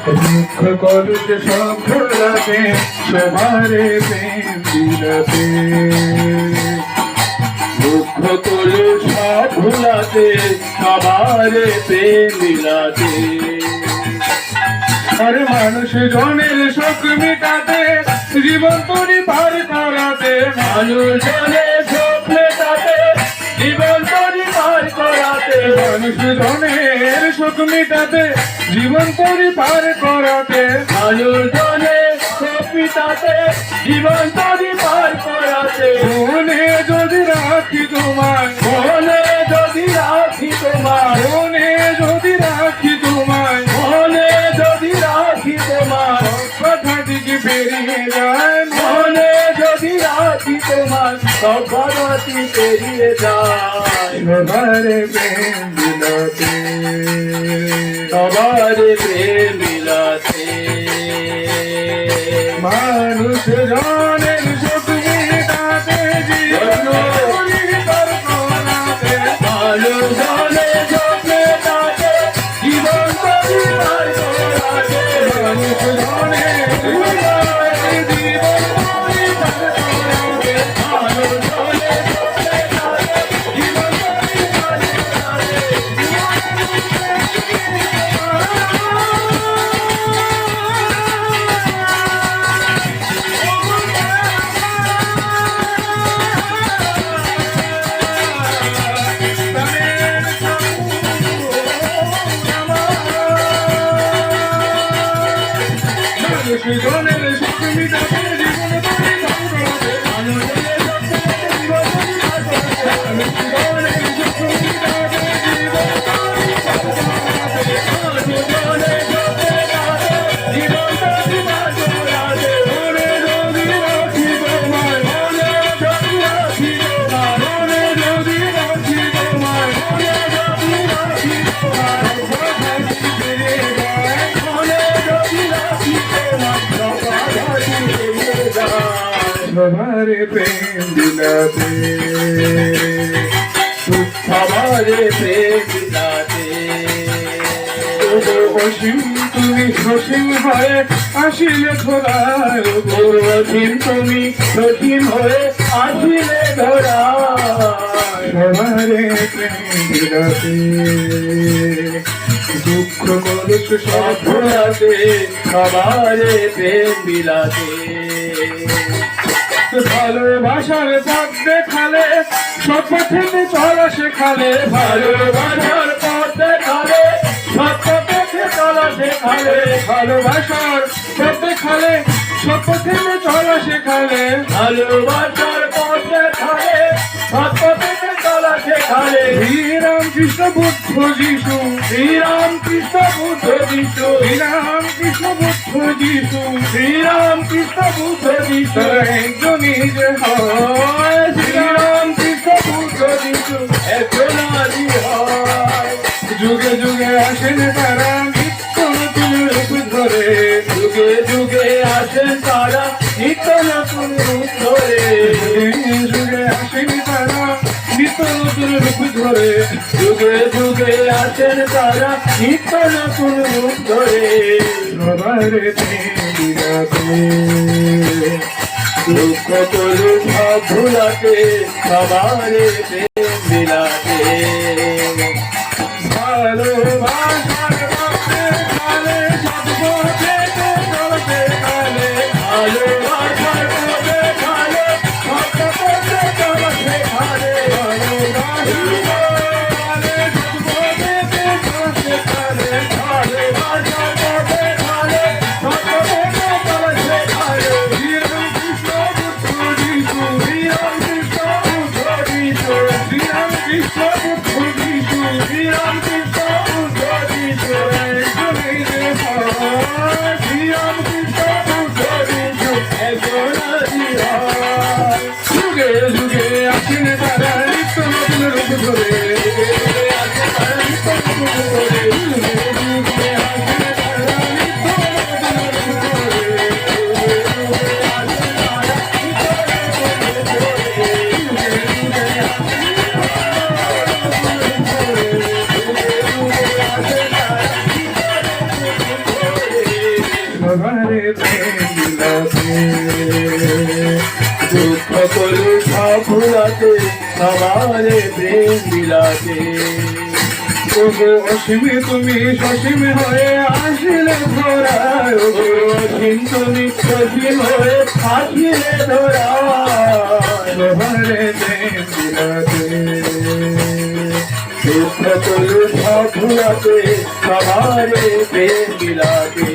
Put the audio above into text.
দুঃখ কলুতে সব ভোলাতে সবারে প্রেম বিলাতে দুঃখ কলু সব ভোলাতে সবারে প্রেম বিলাতে আরে মানুষ জনের শোক মেটাতে জীবন তরি পার করাতে মানুষ জনের শোক মেটাতে জীবন তরি পার করাতে মানুষ জনের শোক মেটাতে জীবন তরি পার করাতে মানুষ জনের শোক মেটাতে জীবন তরি পার করাতে মনে যদি রাখি তোমার মনে যদি রাখি তোমার মনে যদি রাখি তোমার মনে যদি রাখি তোমার কথাটিকে পেরিয়ে যায় মনে যদি রাখি তোমার সব কথাটি পেরিয়ে যায় সবারে প্রেম বিলাতে সবারে প্রেম বিলাতে মানুষ জনের শোক মেটাতে জীবন পরিবার করাতে মানুষ জনের শোক মেটাতে জীবন পরিবার করাতে মানুষ জনের জীবন পরিবার করাতে মানুষ জনের শোক মেটাতে জীবন পরিবার জীবনের সুখ মিটাতে জীবন তরি পার করাতে মানুষের জীবন জীবনের সুখ মিটাতে জীবন তরি পার করাতে মানুষের সুখ মেটাতে জীবন তরি পার করাতে মনে যদি রাখি তোমার মনে যদি রাখি তোমার মনে যদি রাখি তোমার মনে যদি রাখি তোমার কথাটি পেরিয়ে যায় মনে যদি রাখি সবারে প্রেম বিলাতে সবারে প্রেম বিলাতে অসীম তুমি সসীম হয়ে আসিলে ধরায় অসীম তুমি সসীম হয়ে আসিলে ধরায় সবারে প্রেম বিলাতে দুঃখ কলুষ সব ভোলাতে সবারে প্রেম বিলাতে ভালোবাসার পথ দেখালে সব পথে চলা শেখালে ভালোবাসার পথ দেখালে সব পথে চলা শেখালে ভালোবাসার পথ দেখালে সব পথে চলা শেখালে ভালোবাসার পথ দেখালে সব পথে চলা শেখালে শ্রীরাম কৃষ্ণ বুদ্ধ যিশু শ্রীরাম কৃষ্ণ বুদ্ধ যিশু শ্রীরাম কৃষ্ণ বুদ্ধ যিশু শ্রীরাম কৃষ্ণ বুদ্ধ যিশু একজনই যে হয় শ্রীরাম কৃষ্ণ বুদ্ধ যিশু একজনই হয় যুগে যুগে আসেন তারা নিত্য নতুন রূপ ধরে যুগে যুগে আসেন তারা নিত্য নতুন রূপ ধরে যুগে আসেন তারা নিত্য নতুন রূপ ধরে যুগে যুগে আসেন তারা নিত্য নতুন রূপ ধরে সবারে প্রেম বিলাতে দুঃখ কলু সব ভুলাতে সবারে প্রেম বিলাতে ভালোবাসার পথে চলে সব পথে চলতে চলে ভালোবাসার পথে চলে সব পথে চলতে চলে Kৃষ্ণ বুদ্ধ যিশু শ্রীরাম কৃষ্ণ বুদ্ধ যিশু সবারে প্রেম বিলাতে। ওগো অসীমে তুমি সসীম হয়ে আসলে ধরায়, ওগো অসীম তুমি সসীম হয়ে আসলে ধরায়, সবারে প্রেম বিলাতে। সকল সাধুরাতে সবারে প্রেম বিলাতে।